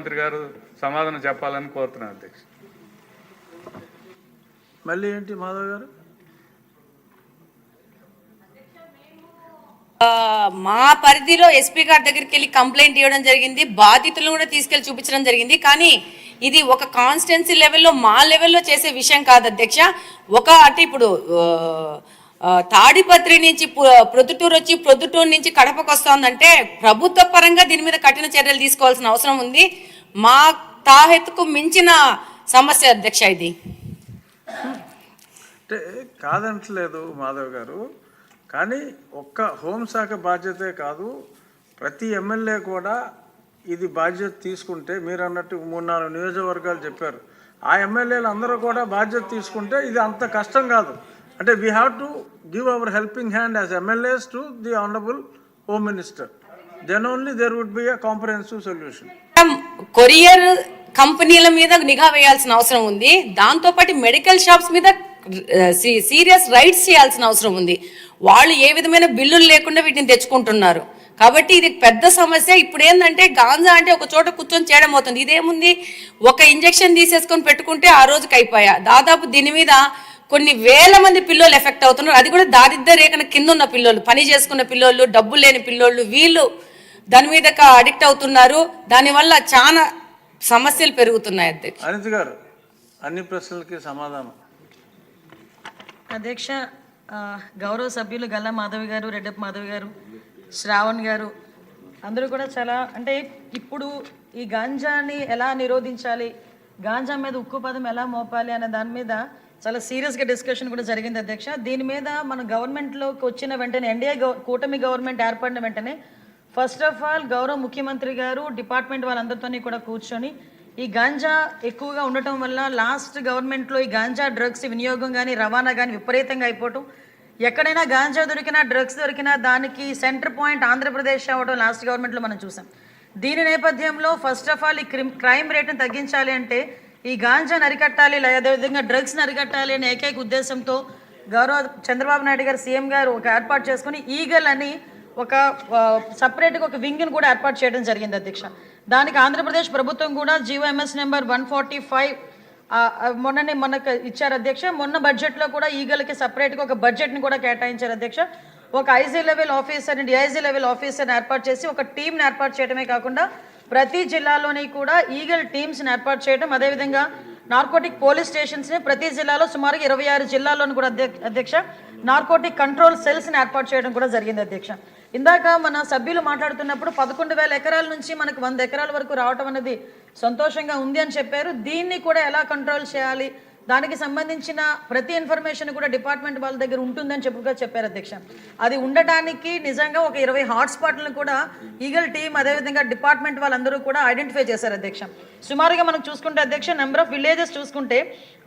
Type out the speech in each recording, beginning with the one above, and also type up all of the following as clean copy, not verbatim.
మంత్రి గారు సమాధానం చెప్పాలని కోరుతున్నాను అధ్యక్ష. మళ్ళీ ఏంటి మాధవ్ గారు? మా పరిధిలో ఎస్పీ గారి దగ్గరికి వెళ్ళి కంప్లైంట్ ఇవ్వడం జరిగింది, బాధితులను కూడా తీసుకెళ్లి చూపించడం జరిగింది. కానీ ఇది ఒక కాన్స్టిట్యున్సీ లెవెల్లో మా లెవెల్లో చేసే విషయం కాదు అధ్యక్ష. అంటే ఇప్పుడు తాడిపత్రి నుంచి ప్రొద్దుటూరు వచ్చి ప్రొద్దుటూరు నుంచి కడపకు వస్తుందంటే ప్రభుత్వ పరంగా దీని మీద కఠిన చర్యలు తీసుకోవాల్సిన అవసరం ఉంది. మా తాహెత్తుకు మించిన సమస్య అధ్యక్ష ఇది. అంటే కాదంటలేదు మాధవ్ గారు, కానీ ఒక్క హోంశాఖ బాధ్యతే కాదు, ప్రతి ఎమ్మెల్యే కూడా ఇది బాధ్యత తీసుకుంటే, మీరు అన్నట్టు 3-4 నియోజకవర్గాలు చెప్పారు, ఆ ఎమ్మెల్యేలు అందరూ కూడా బాధ్యత తీసుకుంటే ఇది అంత కష్టం కాదు. అంటే we have to give our helping hand as MLAs to the honourable home minister. Then only there would be a comprehensive solution. Courier కంపెనీల మీద నిఘా వేయాల్సిన అవసరం ఉంది. దాంతోపాటు మెడికల్ షాప్స్ మీద సీరియస్ రైట్స్ చేయాల్సిన అవసరం ఉంది. వాళ్ళు ఏ విధమైన బిల్లులు లేకుండా వీటిని తెచ్చుకుంటున్నారు. కాబట్టి ఇది పెద్ద సమస్య. ఇప్పుడు ఏంటంటే గాంజా అంటే ఒక చోట కూర్చొని చేయడం అవుతుంది. ఇదేముంది, ఒక ఇంజెక్షన్ తీసేసుకొని పెట్టుకుంటే ఆ రోజుకి అయిపోయా. దాదాపు దీని మీద కొన్ని వేల మంది పిల్లలు ఎఫెక్ట్ అవుతున్నారు. అది కూడా దారిద్ర్య రేఖన కింద ఉన్న పిల్లలు, పని చేసుకున్న పిల్లలు, డబ్బులు లేని పిల్లలు, వీళ్ళు దాని మీద అడిక్ట్ అవుతున్నారు. దానివల్ల చాలా సమస్యలు పెరుగుతున్నాయి. అధ్యక్ష అనిత గారు, అన్ని ప్రశ్నలకి సమాధానం. అధ్యక్ష, గౌరవ సభ్యులు గల్లా మాధవి గారు, రెడ్డప్ప మాధవి గారు, శ్రావణ్ గారు అందరూ కూడా చాలా, అంటే ఇప్పుడు ఈ గాంజాని ఎలా నిరోధించాలి, గాంజా మీద ఉక్కు పదం ఎలా మోపాలి అనే దాని మీద చాలా సీరియస్గా డిస్కషన్ కూడా జరిగింది అధ్యక్ష. దీని మీద మన గవర్నమెంట్లోకి వచ్చిన వెంటనే, ఎన్డీఏ కూటమి గవర్నమెంట్ ఏర్పడిన వెంటనే ఫస్ట్ ఆఫ్ ఆల్ గౌరవ ముఖ్యమంత్రి గారు డిపార్ట్మెంట్ వాళ్ళందరితో కూడా కూర్చొని, ఈ గాంజా ఎక్కువగా ఉండటం వల్ల లాస్ట్ గవర్నమెంట్లో ఈ గాంజా డ్రగ్స్ వినియోగం కానీ రవాణా కానీ విపరీతంగా అయిపోవటం, ఎక్కడైనా గాంజా దొరికినా డ్రగ్స్ దొరికినా దానికి సెంటర్ పాయింట్ ఆంధ్రప్రదేశ్ అవ్వడం లాస్ట్ గవర్నమెంట్లో మనం చూసాం. దీని నేపథ్యంలో ఫస్ట్ ఆఫ్ ఆల్ ఈ క్రైమ్ రేట్ని తగ్గించాలి అంటే ఈ గాంజాని అరికట్టాలి, అదేవిధంగా డ్రగ్స్ని అరికట్టాలి అనే ఏకైక ఉద్దేశంతో గౌరవ చంద్రబాబు నాయుడు గారు సీఎం గారు ఒక ఏర్పాటు చేసుకుని ఈగల్ అని ఒక సపరేట్గా ఒక వింగ్ని కూడా ఏర్పాటు చేయడం జరిగింది అధ్యక్ష. దానికి ఆంధ్రప్రదేశ్ ప్రభుత్వం కూడా GOMS నెంబర్ 145 మొన్ననే మనకు ఇచ్చారు అధ్యక్ష. మొన్న బడ్జెట్లో కూడా ఈగల్కి సపరేట్గా ఒక బడ్జెట్ని కూడా కేటాయించారు అధ్యక్ష. ఒక ఐజీ లెవెల్ ఆఫీసర్ని, డిఐజీ లెవెల్ ఆఫీసర్ని ఏర్పాటు చేసి ఒక టీంని ఏర్పాటు చేయడమే కాకుండా ప్రతి జిల్లాలోని కూడా ఈగల్ టీమ్స్ని ఏర్పాటు చేయడం, అదేవిధంగా నార్కోటిక్ పోలీస్ స్టేషన్స్ని ప్రతి జిల్లాలో సుమారుగా 26 జిల్లాల్లోని కూడా అధ్యక్ష నార్కోటిక్ కంట్రోల్ సెల్స్ని ఏర్పాటు చేయడం కూడా జరిగింది అధ్యక్ష. ఇందాక మన సభ్యులు మాట్లాడుతున్నప్పుడు 11,000 ఎకరాల నుంచి మనకు 100 ఎకరాల వరకు రావటం అనేది సంతోషంగా ఉంది అని చెప్పారు. దీన్ని కూడా ఎలా కంట్రోల్ చేయాలి, దానికి సంబంధించిన ప్రతి ఇన్ఫర్మేషన్ కూడా డిపార్ట్మెంట్ వాళ్ళ దగ్గర ఉంటుందని చెప్పారు అధ్యక్ష. అది ఉండటానికి నిజంగా ఒక 20 హాట్స్పాట్లను కూడా ఈగల్ టీం అదేవిధంగా డిపార్ట్మెంట్ వాళ్ళందరూ కూడా ఐడెంటిఫై చేశారు అధ్యక్ష. సుమారుగా మనం చూసుకుంటే అధ్యక్ష నెంబర్ ఆఫ్ విలేజెస్ చూసుకుంటే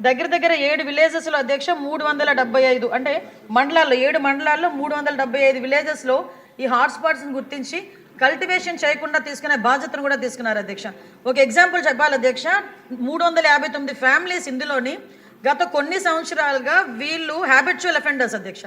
దగ్గర 7 విలేజెస్లో అధ్యక్ష 375, అంటే మండలాల్లో 7 మండలాల్లో 375 విలేజెస్లో ఈ హాట్స్పాట్స్ని గుర్తించి కల్టివేషన్ చేయకుండా తీసుకునే బాధ్యతను కూడా తీసుకున్నారు అధ్యక్ష. ఒక ఎగ్జాంపుల్ చెప్పాలి అధ్యక్ష, 359 ఫ్యామిలీస్ ఇందులోని గత కొన్ని సంవత్సరాలుగా వీళ్ళు హ్యాబిచువల్ అఫెండర్స్ అధ్యక్ష.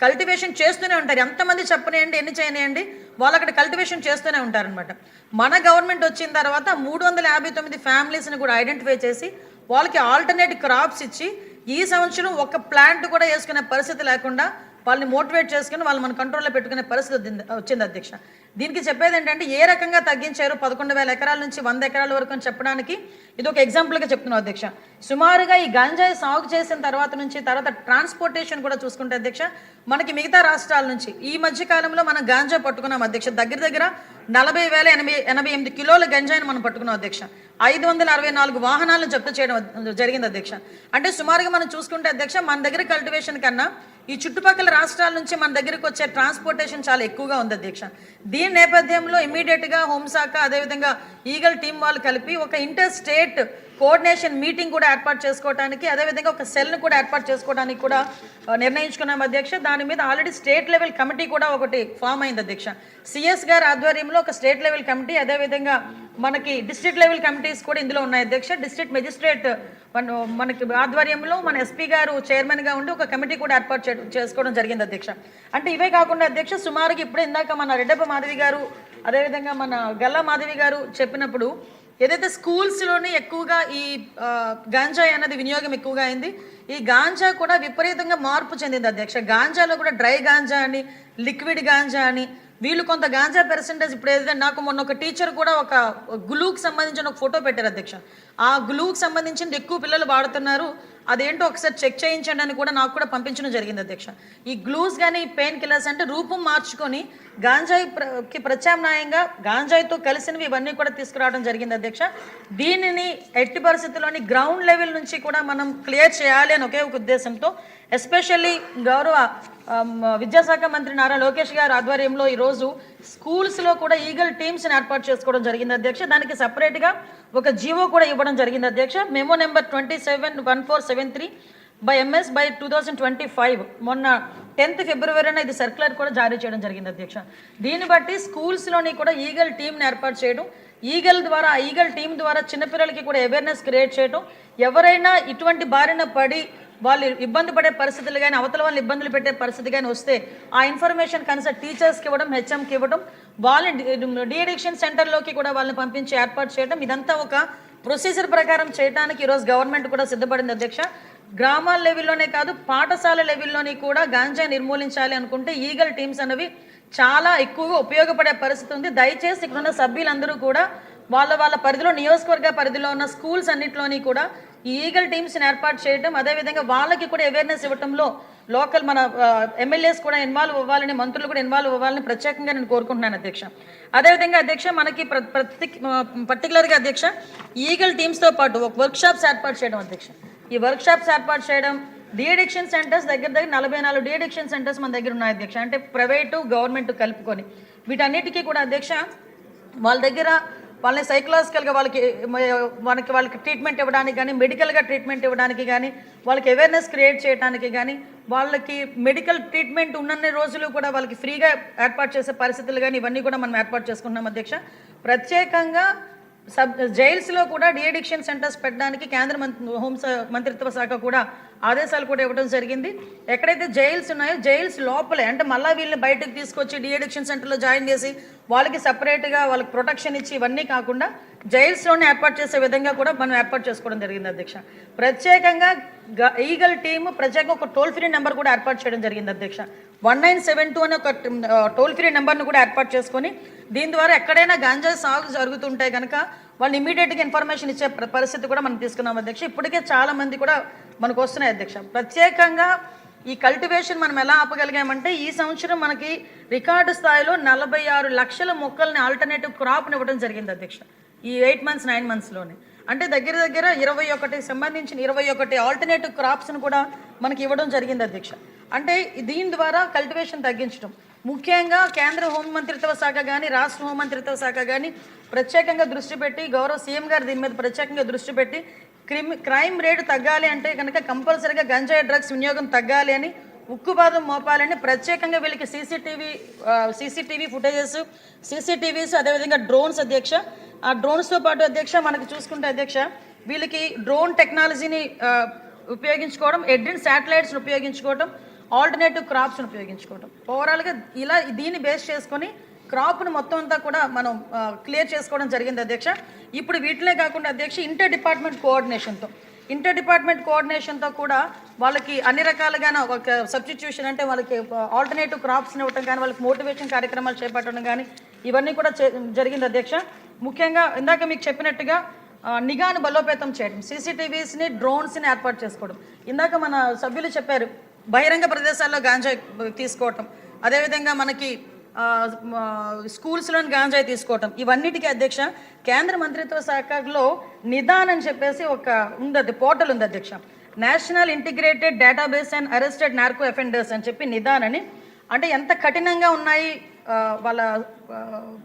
కల్టివేషన్ చేస్తూనే ఉంటారు. ఎంతమంది చెప్పనేయండి, ఎన్ని చేయనియండి, వాళ్ళు అక్కడ కల్టివేషన్ చేస్తూనే ఉంటారనమాట. మన గవర్నమెంట్ వచ్చిన తర్వాత 359 ఫ్యామిలీస్ని కూడా ఐడెంటిఫై చేసి వాళ్ళకి ఆల్టర్నేట్ క్రాప్స్ ఇచ్చి ఈ సంవత్సరం ఒక ప్లాంట్ కూడా వేసుకునే పరిస్థితి లేకుండా వాళ్ళని మోటివేట్ చేసుకుని వాళ్ళు మన కంట్రోల్లో పెట్టుకునే పరిస్థితి వచ్చింది అధ్యక్ష. దీనికి చెప్పేది ఏంటంటే ఏ రకంగా తగ్గించారు 11,000 ఎకరాల నుంచి 100 ఎకరాల వరకు అని చెప్పడానికి ఇది ఒక ఎగ్జాంపుల్గా చెప్తున్నాం అధ్యక్ష. సుమారుగా ఈ గంజాయి సాగు చేసిన తర్వాత ట్రాన్స్పోర్టేషన్ కూడా చూసుకుంటే అధ్యక్ష, మనకి మిగతా రాష్ట్రాల నుంచి ఈ మధ్య కాలంలో మనం గాంజా పట్టుకున్నాం అధ్యక్ష. దగ్గర 40,088 కిలోల గంజాయిని మనం పట్టుకున్నాం అధ్యక్ష. 564 వాహనాలను జప్తు చేయడం జరిగింది అధ్యక్ష. అంటే సుమారుగా మనం చూసుకుంటే అధ్యక్ష, మన దగ్గర కల్టివేషన్ కన్నా ఈ చుట్టుపక్కల రాష్ట్రాల నుంచి మన దగ్గరికి వచ్చే ట్రాన్స్పోర్టేషన్ చాలా ఎక్కువగా ఉంది అధ్యక్ష. దీని నేపథ్యంలో ఇమీడియట్గా హోంశాఖ అదేవిధంగా ఈగల్ టీం వాళ్ళు కలిపి ఒక ఇంటర్ స్టేట్ కోఆర్డినేషన్ మీటింగ్ కూడా ఏర్పాటు చేసుకోవడానికి, అదేవిధంగా ఒక సెల్ని కూడా ఏర్పాటు చేసుకోవడానికి కూడా నిర్ణయించుకున్నాం అధ్యక్ష. దాని మీద ఆల్రెడీ స్టేట్ లెవెల్ కమిటీ కూడా ఒకటి ఫామ్ అయింది అధ్యక్ష. సిఎస్ గారి ఆధ్వర్యంలో ఒక స్టేట్ లెవెల్ కమిటీ, అదేవిధంగా మనకి డిస్ట్రిక్ట్ లెవెల్ కమిటీస్ కూడా ఇందులో ఉన్నాయి అధ్యక్ష. డిస్ట్రిక్ట్ మెజిస్ట్రేట్ మనకి ఆధ్వర్యంలో మన ఎస్పీ గారు చైర్మన్గా ఉండి ఒక కమిటీ కూడా ఏర్పాటు చేసుకోవడం జరిగింది అధ్యక్ష. అంటే ఇవే కాకుండా అధ్యక్ష సుమారుగా ఇప్పుడే ఇందాక మన రెడ్డప్ప మాధవి గారు అదేవిధంగా మన గల్లా మాధవి గారు చెప్పినప్పుడు ఏదైతే స్కూల్స్లోని ఎక్కువగా ఈ గాంజాయి అన్నది వినియోగం ఎక్కువగా అయింది, ఈ గాంజా కూడా విపరీతంగా మార్పు చెందింది అధ్యక్ష. గాంజాలో కూడా డ్రై గాంజా అని, లిక్విడ్ గాంజా అని, వీళ్ళు కొంత గాంజా పర్సెంటేజ్ ఇప్పుడు ఏదైతే నాకు మొన్న ఒక టీచర్ కూడా ఒక గ్లూకి సంబంధించిన ఒక ఫోటో పెట్టారు అధ్యక్ష. ఆ గ్లూకి సంబంధించింది ఎక్కువ పిల్లలు వాడుతున్నారు, అదేంటో ఒకసారి చెక్ చేయించండి అని కూడా నాకు కూడా పంపించడం జరిగింది అధ్యక్ష. ఈ గ్లూస్ కానీ పెయిన్ కిల్లర్స్ అంటే రూపం మార్చుకొని గాంజాయికి ప్రత్యామ్నాయంగా గాంజాయితో కలిసినవి ఇవన్నీ కూడా తీసుకురావడం జరిగింది అధ్యక్ష. దీనిని ఎట్టి పరిస్థితుల్లోని గ్రౌండ్ లెవెల్ నుంచి కూడా మనం క్లియర్ చేయాలి అని ఒకే ఒక ఉద్దేశంతో ఎస్పెషల్లీ గౌరవ విద్యాశాఖ మంత్రి నారా లోకేష్ గారి ఆధ్వర్యంలో ఈరోజు స్కూల్స్లో కూడా ఈగల్ టీమ్స్ని ఏర్పాటు చేసుకోవడం జరిగింది అధ్యక్ష. దానికి సపరేట్గా ఒక జీవో కూడా ఇవ్వడం జరిగింది అధ్యక్ష. మెమో నెంబర్ 271473/MS/2025 మొన్న 10th ఫిబ్రవరిన ఇది సర్క్యులర్ కూడా జారీ చేయడం జరిగింది అధ్యక్ష. దీన్ని బట్టి స్కూల్స్లోని కూడా ఈగల్ టీమ్ని ఏర్పాటు చేయడం, ఈగల్ టీం ద్వారా చిన్నపిల్లలకి కూడా అవేర్నెస్ క్రియేట్ చేయడం, ఎవరైనా ఇటువంటి బారిన పడి వాళ్ళు ఇబ్బంది పడే పరిస్థితులు కానీ అవతల వాళ్ళు ఇబ్బందులు పెట్టే పరిస్థితి కానీ వస్తే ఆ ఇన్ఫర్మేషన్ కన్సల్ట్ టీచర్స్కి ఇవ్వడం, హెచ్ఎంకి ఇవ్వడం, వాళ్ళని డీఅడిక్షన్ సెంటర్లోకి కూడా వాళ్ళని పంపించి ఏర్పాటు చేయడం, ఇదంతా ఒక ప్రొసీజర్ ప్రకారం చేయడానికి ఈరోజు గవర్నమెంట్ కూడా సిద్ధపడింది అధ్యక్ష. గ్రామాల లెవెల్లోనే కాదు పాఠశాల లెవెల్లోని కూడా గాంజా నిర్మూలించాలి అనుకుంటే ఈగల్ టీమ్స్ అనేవి చాలా ఎక్కువగా ఉపయోగపడే పరిస్థితి ఉంది. దయచేసి ఇక్కడ ఉన్న సభ్యులందరూ కూడా వాళ్ళ పరిధిలో నియోజకవర్గ పరిధిలో ఉన్న స్కూల్స్ అన్నింటిలోని కూడా ఈ ఈగల్ టీమ్స్ని ఏర్పాటు చేయడం, అదేవిధంగా వాళ్ళకి కూడా అవేర్నెస్ ఇవ్వడంలో లోకల్ మన ఎమ్మెల్యేస్ కూడా ఇన్వాల్వ్ అవ్వాలని, మంత్రులు కూడా ఇన్వాల్వ్ అవ్వాలని ప్రత్యేకంగా నేను కోరుకుంటున్నాను అధ్యక్ష. అదేవిధంగా అధ్యక్ష మనకి పర్టికులర్గా అధ్యక్ష ఈగల్ టీమ్స్తో పాటు ఒక వర్క్షాప్స్ ఏర్పాటు చేయడం అధ్యక్ష. ఈ వర్క్షాప్స్ ఏర్పాటు చేయడం, డీఅడిక్షన్ సెంటర్స్ దగ్గర 44 డీఅడిక్షన్ సెంటర్స్ మన దగ్గర ఉన్నాయి అధ్యక్ష. అంటే ప్రైవేటు గవర్నమెంట్ కలుపుకొని వీటన్నిటికీ కూడా అధ్యక్ష వాళ్ళ దగ్గర వాళ్ళని సైకలాజికల్గా వాళ్ళకి ట్రీట్మెంట్ ఇవ్వడానికి కానీ, మెడికల్గా ట్రీట్మెంట్ ఇవ్వడానికి కానీ, వాళ్ళకి అవేర్నెస్ క్రియేట్ చేయడానికి కానీ, వాళ్ళకి మెడికల్ ట్రీట్మెంట్ ఉన్నన్ని రోజులు కూడా వాళ్ళకి ఫ్రీగా ఏర్పాటు చేసే పరిస్థితులు కానీ ఇవన్నీ కూడా మనం ఏర్పాటు చేసుకుంటున్నాం అధ్యక్ష. ప్రత్యేకంగా జైల్స్లో కూడా డీఅడిక్షన్ సెంటర్స్ పెట్టడానికి కేంద్ర మంత్రిత్వ శాఖ కూడా ఆదేశాలు కూడా ఇవ్వడం జరిగింది. ఎక్కడైతే జైల్స్ ఉన్నాయో జైల్స్ లోపలే అంటే మళ్ళీ వీళ్ళని బయటకు తీసుకొచ్చి డీఅడిక్షన్ సెంటర్లో జాయిన్ చేసి వాళ్ళకి సపరేట్గా వాళ్ళకి ప్రొటెక్షన్ ఇచ్చి ఇవన్నీ కాకుండా జైల్స్లోనే ఏర్పాటు చేసే విధంగా కూడా మనం ఏర్పాటు చేసుకోవడం జరిగింది అధ్యక్ష. ప్రత్యేకంగా ఈగల్ టీమ్ ప్రత్యేకంగా ఒక టోల్ ఫ్రీ నెంబర్ కూడా ఏర్పాటు చేయడం జరిగింది అధ్యక్ష. 1972 అనే ఒక టోల్ ఫ్రీ నెంబర్ను కూడా ఏర్పాటు చేసుకొని దీని ద్వారా ఎక్కడైనా గాంజా సాగు జరుగుతుంటే కనుక వాళ్ళు ఇమీడియట్గా ఇన్ఫర్మేషన్ ఇచ్చే పరిస్థితి కూడా మనం తీసుకున్నాం అధ్యక్ష. ఇప్పటికే చాలామంది కూడా మనకు వస్తున్నాయి అధ్యక్ష. ప్రత్యేకంగా ఈ కల్టివేషన్ మనం ఎలా ఆపగలిగామంటే ఈ సంవత్సరం మనకి రికార్డు స్థాయిలో 46 లక్షల మొక్కల్ని ఆల్టర్నేటివ్ క్రాప్ని ఇవ్వడం జరిగింది అధ్యక్ష. ఈ 8 months 9 monthsలోనే అంటే దగ్గర 21 సంబంధించిన 21 ఆల్టర్నేటివ్ క్రాప్స్ను కూడా మనకి ఇవ్వడం జరిగింది అధ్యక్ష. అంటే దీని ద్వారా కల్టివేషన్ తగ్గించడం, ముఖ్యంగా కేంద్ర హోంమంత్రిత్వ శాఖ కానీ రాష్ట్ర హోంమంత్రిత్వ శాఖ కానీ ప్రత్యేకంగా దృష్టి పెట్టి గౌరవ సీఎం గారు దీని మీద ప్రత్యేకంగా దృష్టి పెట్టి క్రైమ్ రేటు తగ్గాలి అంటే కనుక కంపల్సరీగా గంజాయి డ్రగ్స్ వినియోగం తగ్గాలి అని ఉక్కుపాదం మోపాలని ప్రత్యేకంగా వీళ్ళకి సీసీటీవీ ఫుటేజెస్, సీసీటీవీస్, అదేవిధంగా డ్రోన్స్ అధ్యక్ష. ఆ డ్రోన్స్తో పాటు అధ్యక్ష మనకి చూసుకుంటే అధ్యక్ష వీళ్ళకి డ్రోన్ టెక్నాలజీని ఉపయోగించుకోవడం, ఎడ్రిన్ శాటిలైట్స్ని ఉపయోగించుకోవడం, ఆల్టర్నేటివ్ క్రాప్స్ని ఉపయోగించుకోవడం, ఓవరాల్గా ఇలా దీన్ని బేస్ చేసుకొని క్రాప్ను మొత్తం అంతా కూడా మనం క్లియర్ చేసుకోవడం జరిగింది అధ్యక్ష. ఇప్పుడు వీటినే కాకుండా అధ్యక్ష ఇంటర్ డిపార్ట్మెంట్ కోఆర్డినేషన్తో కూడా వాళ్ళకి అన్ని రకాలుగా ఒక సబ్స్టిట్యూషన్ అంటే వాళ్ళకి ఆల్టర్నేటివ్ క్రాప్స్ని ఇవ్వటం కానీ, వాళ్ళకి మోటివేషన్ కార్యక్రమాలు చేపట్టడం కానీ ఇవన్నీ కూడా జరిగింది అధ్యక్ష. ముఖ్యంగా ఇందాక మీకు చెప్పినట్టుగా నిఘాను బలోపేతం చేయడం, సీసీటీవీస్ని, డ్రోన్స్ని ఏర్పాటు చేసుకోవడం. ఇందాక మన సభ్యులు చెప్పారు బహిరంగ ప్రదేశాల్లో గాంజాయి తీసుకోవటం, అదేవిధంగా మనకి స్కూల్స్లోని గాంజాయి తీసుకోవటం, ఇవన్నిటికీ అధ్యక్ష కేంద్ర మంత్రిత్వ శాఖలో నిదాన్ అని చెప్పేసి ఒక ఉంది, పోర్టల్ ఉంది అధ్యక్ష. National integrated database and arrested narco offenders అని చెప్పి నిదాన్ అని. అంటే ఎంత కఠినంగా ఉన్నాయి వాళ్ళ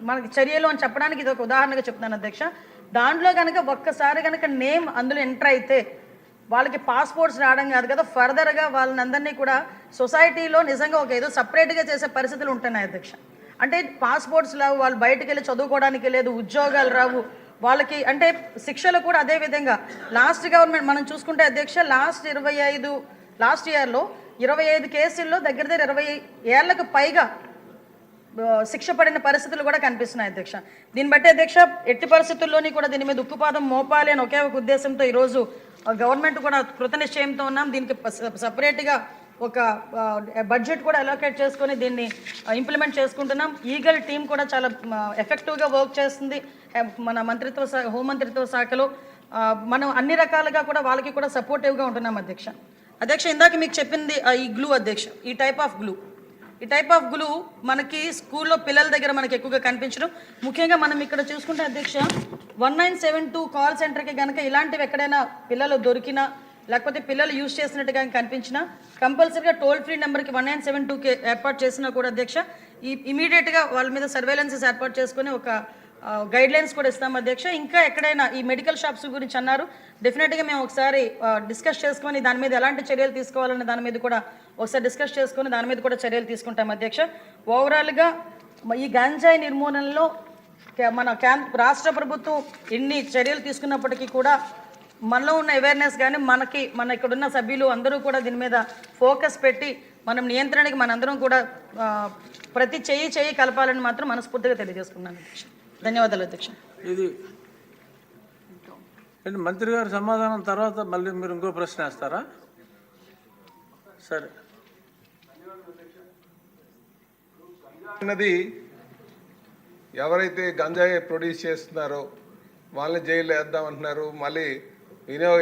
మనకి చర్యలు అని చెప్పడానికి ఇది ఒక ఉదాహరణగా చెప్తున్నాను అధ్యక్ష. దాంట్లో కనుక ఒక్కసారి కనుక నేమ్ అందులో ఎంటర్ అయితే వాళ్ళకి పాస్పోర్ట్స్ రావడం కాదు కదా, ఫర్దర్గా వాళ్ళని అందరినీ కూడా సొసైటీలో నిజంగా ఒక ఏదో సపరేట్గా చేసే పరిస్థితులు ఉంటున్నాయి అధ్యక్ష. అంటే పాస్పోర్ట్స్ రావు, వాళ్ళు బయటకు వెళ్ళి చదువుకోవడానికి లేదు, ఉద్యోగాలు రావు వాళ్ళకి. అంటే శిక్షలు కూడా అదే విధంగా లాస్ట్ గవర్నమెంట్ మనం చూసుకుంటే అధ్యక్ష లాస్ట్ ఇయర్లో 25 కేసుల్లో దగ్గర 20 ఏళ్లకు పైగా శిక్ష పడిన పరిస్థితులు కూడా కనిపిస్తున్నాయి అధ్యక్ష. దీన్ని బట్టి అధ్యక్ష ఎట్టి పరిస్థితుల్లోని కూడా దీని మీద ఉక్కుపాదం మోపాలి అని ఒకే ఒక ఉద్దేశంతో ఈరోజు గవర్నమెంట్ కూడా కృతనిశ్చయంతో ఉన్నాం. దీనికి సపరేట్గా ఒక బడ్జెట్ కూడా అలోకేట్ చేసుకొని దీన్ని ఇంప్లిమెంట్ చేసుకుంటున్నాం. ఈగల్ టీం కూడా చాలా ఎఫెక్టివ్గా వర్క్ చేస్తుంది మన హోంమంత్రిత్వ శాఖలో. మనం అన్ని రకాలుగా కూడా వాళ్ళకి కూడా సపోర్టివ్గా ఉంటున్నాం అధ్యక్ష. ఇందాక మీకు చెప్పింది ఈ గ్లూ అధ్యక్ష, ఈ టైప్ ఆఫ్ గ్లూ మనకి స్కూల్లో పిల్లల దగ్గర మనకి ఎక్కువగా కనిపించడం. ముఖ్యంగా మనం ఇక్కడ చూసుకుంటే అధ్యక్ష 1972 కాల్ సెంటర్కి కనుక ఇలాంటివి ఎక్కడైనా పిల్లలు దొరికినా లేకపోతే పిల్లలు యూజ్ చేసినట్టుగా కనిపించినా కంపల్సరీగా టోల్ ఫ్రీ నెంబర్కి 1972కి ఏర్పాటు చేసినా కూడా అధ్యక్ష ఇమీడియట్గా వాళ్ళ మీద సర్వేలెన్సెస్ ఏర్పాటు చేసుకుని ఒక గైడ్ లైన్స్ కూడా ఇస్తాం అధ్యక్ష. ఇంకా ఎక్కడైనా ఈ మెడికల్ షాప్స్ గురించి అన్నారు, డెఫినెట్గా మేము ఒకసారి డిస్కస్ చేసుకొని దాని మీద ఎలాంటి చర్యలు తీసుకోవాలనే దాని మీద కూడా ఒకసారి డిస్కస్ చేసుకొని దాని మీద కూడా చర్యలు తీసుకుంటాం అధ్యక్ష. ఓవరాల్గా ఈ గంజాయి నిర్మూలనలో మన రాష్ట్ర ప్రభుత్వం ఎన్ని చర్యలు తీసుకున్నప్పటికీ కూడా మనలో ఉన్న అవేర్నెస్ కానీ మన ఇక్కడున్న సభ్యులు అందరూ కూడా దీని మీద ఫోకస్ పెట్టి మనం నియంత్రణకి మనందరం కూడా ప్రతి చెయ్యి కలపాలని మాత్రం మనస్ఫూర్తిగా తెలియజేసుకున్నాను అధ్యక్ష. ధన్యవాదాలు అధ్యక్ష. ఇది మంత్రి గారి సమాధానం తర్వాత మళ్ళీ మీరు ఇంకో ప్రశ్న వేస్తారా? సరే. అన్నది ఎవరైతే గంజాయి ప్రొడ్యూస్ చేస్తున్నారో వాళ్ళని జైల్లో వేద్దామంటున్నారు, మళ్ళీ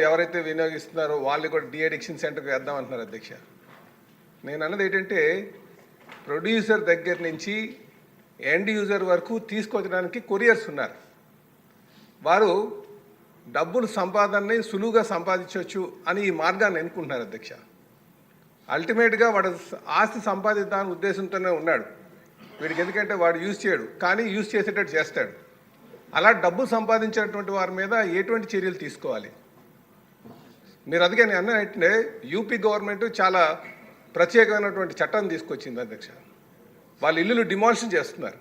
ఎవరైతే వినియోగిస్తున్నారో వాళ్ళని కూడా డీఅడిక్షన్ సెంటర్కి వేద్దామంటున్నారు అధ్యక్ష. నేను అన్నది ఏంటంటే ప్రొడ్యూసర్ దగ్గర నుంచి ఎండ్ యూజర్ వరకు తీసుకొచ్చడానికి కొరియర్స్ ఉన్నారు. వారు డబ్బులు సంపాదనని సులువుగా సంపాదించవచ్చు అని ఈ మార్గాన్ని ఎన్నుకుంటున్నారు అధ్యక్ష. అల్టిమేట్గా వాడు ఆస్తి సంపాదిద్దామనే ఉద్దేశంతోనే ఉన్నాడు. వీడికి ఎందుకంటే వాడు యూజ్ చేయడు, కానీ యూజ్ చేసేటట్టు చేస్తాడు. అలా డబ్బు సంపాదించినటువంటి వారి మీద ఎటువంటి చర్యలు తీసుకోవాలి? మీరు అందుకే నేను అన్నట్టే యూపీ గవర్నమెంట్ చాలా ప్రత్యేకమైనటువంటి చట్టం తీసుకొచ్చింది అధ్యక్ష. వాళ్ళ ఇల్లులు డిమాలిషన్ చేస్తున్నారు.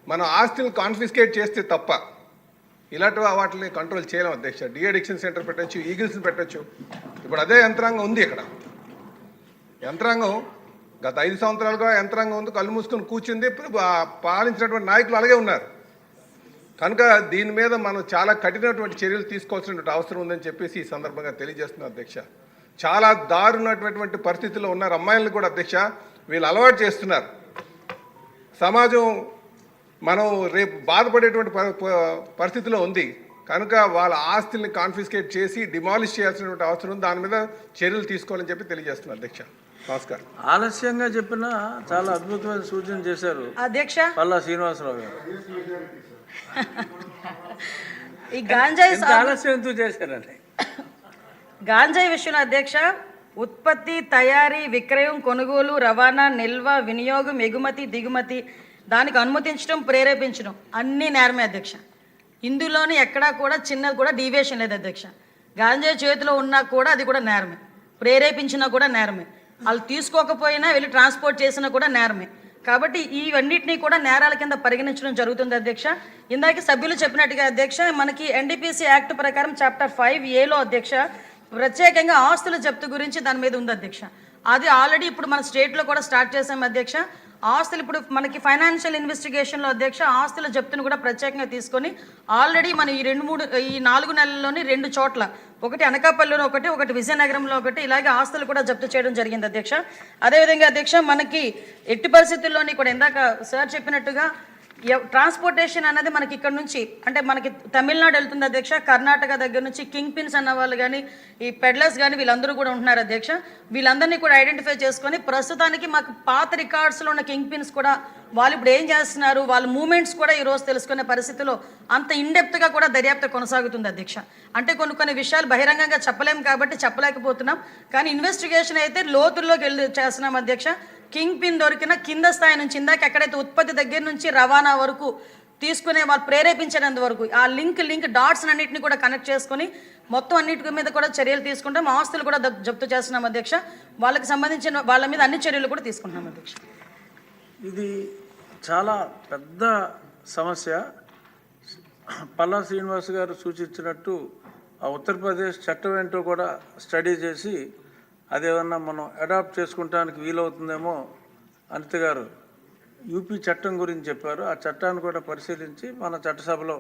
మనం ఆస్తులు కాన్ఫిస్కేట్ చేస్తే తప్ప ఇలాంటి వాటిని కంట్రోల్ చేయలేం అధ్యక్ష. డీఅడిక్షన్ సెంటర్ పెట్టచ్చు, ఈగిల్స్ని పెట్టచ్చు. ఇప్పుడు అదే యంత్రాంగం ఉంది ఇక్కడ. యంత్రాంగం గత 5 సంవత్సరాలుగా యంత్రాంగం ఉంది, కళ్ళు మూసుకొని కూర్చుంది. పాలించినటువంటి నాయకులు అలాగే ఉన్నారు. కనుక దీని మీద మనం చాలా కఠినటువంటి చర్యలు తీసుకోవాల్సినటువంటి అవసరం ఉందని చెప్పేసి ఈ సందర్భంగా తెలియజేస్తున్నాం అధ్యక్ష. చాలా దారుణమైనటువంటి పరిస్థితుల్లో ఉన్నారు అమ్మాయిలను కూడా అధ్యక్ష. వీళ్ళు అలవాటు చేస్తున్నారు. సమాజం మనం రేపు బాధపడేటువంటి పరిస్థితిలో ఉంది. కనుక వాళ్ళ ఆస్తుల్ని కాన్ఫిస్కేట్ చేసి డిమాలిష్ చేయాల్సినటువంటి అవసరం ఉంది. దాని మీద చర్యలు తీసుకోవాలని చెప్పి తెలియజేస్తున్నారు అధ్యక్ష. నమస్కారం. ఆలస్యంగా చెప్పినా చాలా అద్భుతమైన సూచన చేశారు అధ్యక్ష పల్లా శ్రీనివాసరావు గారు. ఈ గంజాయి ఆలస్యం ఎందుకు చేశారండి? గాంజాయి విషయంలో అధ్యక్ష ఉత్పత్తి, తయారీ, విక్రయం, కొనుగోలు, రవాణా, నిల్వ, వినియోగం, ఎగుమతి, దిగుమతి, దానికి అనుమతించడం, ప్రేరేపించడం అన్నీ నేరమే అధ్యక్ష. ఇందులోని ఎక్కడా కూడా చిన్నది కూడా డీవియేషన్ లేదు అధ్యక్ష. గాంజాయి చేతిలో ఉన్నా కూడా అది కూడా నేరమే, ప్రేరేపించినా కూడా నేరమే, వాళ్ళు తీసుకోకపోయినా వెళ్ళి ట్రాన్స్పోర్ట్ చేసినా కూడా నేరమే. కాబట్టి ఇవన్నిటినీ కూడా నేరాల కింద పరిగణించడం జరుగుతుంది అధ్యక్ష. ఇందాక సభ్యులు చెప్పినట్టుగా అధ్యక్ష మనకి ఎన్డీపీసీ యాక్ట్ ప్రకారం చాప్టర్ 5A అధ్యక్ష ప్రత్యేకంగా ఆస్తుల జప్తు గురించి దాని మీద ఉంది అధ్యక్ష. అది ఆల్రెడీ ఇప్పుడు మన స్టేట్లో కూడా స్టార్ట్ చేసాం అధ్యక్ష. ఆస్తులు ఇప్పుడు మనకి ఫైనాన్షియల్ ఇన్వెస్టిగేషన్లో అధ్యక్ష ఆస్తుల జప్తును కూడా ప్రత్యేకంగా తీసుకొని ఆల్రెడీ మనం ఈ 4 నెలల్లోని 2 చోట్ల, ఒకటి అనకాపల్లిలో ఒకటి విజయనగరంలో ఒకటి, ఇలాగే ఆస్తులు కూడా జప్తు చేయడం జరిగింది అధ్యక్ష. అదేవిధంగా అధ్యక్ష మనకి ఎట్టి పరిస్థితుల్లోని కూడా ఇందాక సార్ చెప్పినట్టుగా ట్రాన్స్పోర్టేషన్ అనేది మనకి ఇక్కడ నుంచి అంటే మనకి తమిళనాడు వెళ్తుంది అధ్యక్ష. కర్ణాటక దగ్గర నుంచి కింగ్ పిన్స్ అన్న వాళ్ళు కానీ ఈ పెడ్లర్స్ కానీ వీళ్ళందరూ కూడా ఉంటున్నారు అధ్యక్ష. వీళ్ళందరినీ కూడా ఐడెంటిఫై చేసుకొని ప్రస్తుతానికి మాకు పాత రికార్డ్స్లో ఉన్న కింగ్ పిన్స్ కూడా వాళ్ళు ఇప్పుడు ఏం చేస్తున్నారు, వాళ్ళ మూమెంట్స్ కూడా ఈరోజు తెలుసుకునే పరిస్థితిలో అంత ఇన్డెప్త్గా కూడా దర్యాప్తు కొనసాగుతుంది అధ్యక్ష. అంటే కొన్ని విషయాలు బహిరంగంగా చెప్పలేము కాబట్టి చెప్పలేకపోతున్నాం, కానీ ఇన్వెస్టిగేషన్ అయితే లోతుల్లోకి వెళ్ళి చేస్తున్నాం అధ్యక్ష. కింగ్ పిన్ దొరికిన కింద స్థాయి నుంచి ఇందాక ఎక్కడైతే ఉత్పత్తి దగ్గర నుంచి రవాణా వరకు తీసుకునే వాళ్ళు ప్రేరేపించేంత వరకు ఆ లింక్ డాట్స్ అన్నింటినీ కూడా కనెక్ట్ చేసుకొని మొత్తం అన్నిటి మీద కూడా చర్యలు తీసుకుంటాం. ఆస్తులు కూడా జప్తు చేస్తున్నాం అధ్యక్ష. వాళ్ళకి సంబంధించిన వాళ్ళ మీద అన్ని చర్యలు కూడా తీసుకుంటున్నాం అధ్యక్ష. ఇది చాలా పెద్ద సమస్య. పల్లా శ్రీనివాస్ గారు సూచించినట్టు ఆ ఉత్తరప్రదేశ్ చట్టం ఏంటో కూడా స్టడీ చేసి అదేమన్నా మనం అడాప్ట్ చేసుకుంటానికి వీలవుతుందేమో అనిత గారు యూపీ చట్టం గురించి చెప్పారు. ఆ చట్టాన్ని కూడా పరిశీలించి మన చట్టసభలో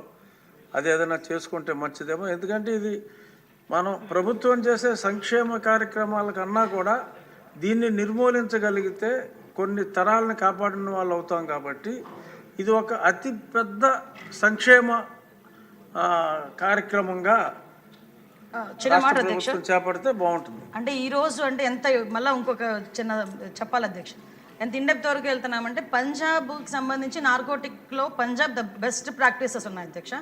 అది ఏదైనా చేసుకుంటే మంచిదేమో. ఎందుకంటే ఇది మనం ప్రభుత్వం చేసే సంక్షేమ కార్యక్రమాల కన్నా కూడా దీన్ని నిర్మూలించగలిగితే కొన్ని తరాలను కాపాడిన వాళ్ళు అవుతాం. కాబట్టి ఇది ఒక అతి పెద్ద సంక్షేమ కార్యక్రమంగా చిన్న మాట రాష్ట్ర అధ్యక్ష, ప్రభుత్వం చేపడితే బాగుంటుంది. అంటే ఈ రోజు అంటే ఎంత మళ్ళీ ఇంకొక చిన్న చెప్పాలి అధ్యక్ష, ఎంత ఇండెప్త్ వరకు వెళ్తున్నామంటే పంజాబ్కి సంబంధించి నార్కోటిక్లో పంజాబ్ ద బెస్ట్ ప్రాక్టీసెస్ ఉన్నాయి అధ్యక్ష.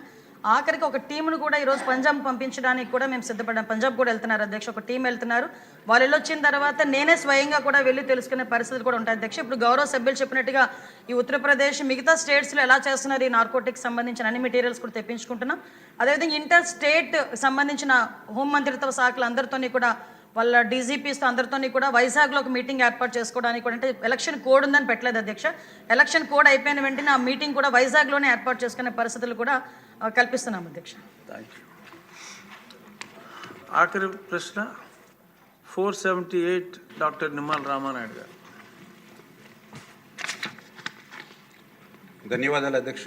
ఆఖరికి ఒక టీంను కూడా ఈరోజు పంజాబ్ పంపించడానికి కూడా మేము సిద్ధపడ్డాం. పంజాబ్ కూడా వెళ్తున్నారు అధ్యక్ష, ఒక టీం వెళ్తున్నారు. వాళ్ళు వెళ్ళొచ్చిన తర్వాత నేనే స్వయంగా కూడా వెళ్ళి తెలుసుకునే పరిస్థితులు కూడా ఉంటాయి అధ్యక్ష. ఇప్పుడు గౌరవ సభ్యులు చెప్పినట్టుగా ఈ ఉత్తరప్రదేశ్ మిగతా స్టేట్స్లో ఎలా చేస్తున్నారు ఈ నార్కోటిక్స్ సంబంధించిన అన్ని మెటీరియల్స్ కూడా తెప్పించుకుంటున్నాం. అదేవిధంగా ఇంటర్ స్టేట్ సంబంధించిన హోంమంత్రిత్వ శాఖలు అందరితోని కూడా వాళ్ళ డీజీపీస్తో అందరితోని కూడా వైజాగ్లో ఒక మీటింగ్ ఏర్పాటు చేసుకోవడానికి కూడా, అంటే ఎలక్షన్ కోడ్ ఉందని పెట్టలేదు అధ్యక్ష, ఎలక్షన్ కోడ్ అయిపోయిన వెంటనే ఆ మీటింగ్ కూడా వైజాగ్లోనే ఏర్పాటు చేసుకునే పరిస్థితులు కూడా కల్పిస్తున్నాం అధ్యక్ష. Thank you. ఆఖరి ప్రశ్న 478 డాక్టర్ నిమ్మల రామానాయుడు గారు. ధన్యవాదాలు అధ్యక్ష.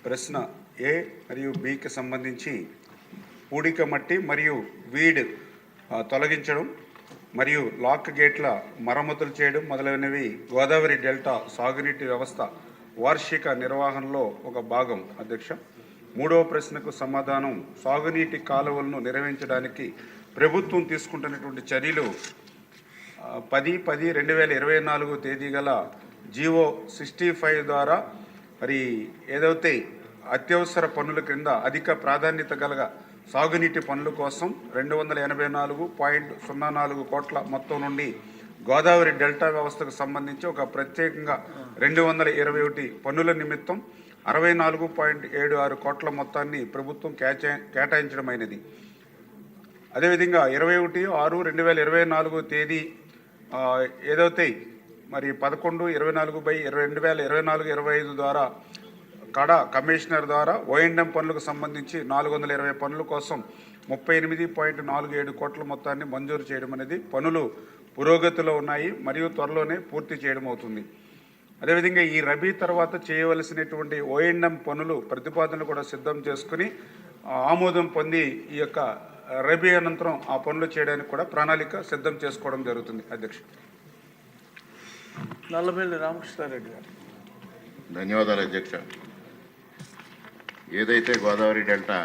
ప్రశ్న ఏ మరియు బికి సంబంధించి పూడిక మట్టి మరియు వీడ్ తొలగించడం మరియు లాక్ గేట్ల మరమ్మతులు చేయడం మొదలైనవి గోదావరి డెల్టా సాగునీటి వ్యవస్థ వార్షిక నిర్వహణలో ఒక భాగం అధ్యక్ష. మూడవ ప్రశ్నకు సమాధానం సాగునీటి కాలువలను నిర్వహించడానికి ప్రభుత్వం తీసుకుంటున్నటువంటి చర్యలు 10/10/2024 తేదీ గల జీవో 65 ద్వారా మరి ఏదైతే అత్యవసర పనుల క్రింద అధిక ప్రాధాన్యత గల సాగునీటి పనుల కోసం 284.04 కోట్ల మొత్తం నుండి గోదావరి డెల్టా వ్యవస్థకు సంబంధించి ఒక ప్రత్యేకంగా 221 పనుల నిమిత్తం 64.76 కోట్ల మొత్తాన్ని ప్రభుత్వం కేటాయించడమైనది. అదేవిధంగా 21/6/2024 తేదీ ఏదైతే మరి 11/24/2024-25 ద్వారా కడా కమిషనర్ ద్వారా ఓఎండ్ఎం పనులకు సంబంధించి 420 పనుల కోసం 38.47 కోట్ల మొత్తాన్ని మంజూరు చేయడం అనేది పనులు పురోగతిలో ఉన్నాయి మరియు త్వరలోనే పూర్తి చేయడం అవుతుంది. అదేవిధంగా ఈ రబీ తర్వాత చేయవలసినటువంటి ఓఎండ్ఎం పనులు ప్రతిపాదనలు కూడా సిద్ధం చేసుకుని ఆమోదం పొంది ఈ యొక్క రబీ అనంతరం ఆ పనులు చేయడానికి కూడా ప్రణాళిక సిద్ధం చేసుకోవడం జరుగుతుంది అధ్యక్ష. నల్లబెల్లి రామకృష్ణారెడ్డి గారు. ధన్యవాదాలు అధ్యక్ష. ఏదైతే గోదావరి డెల్టా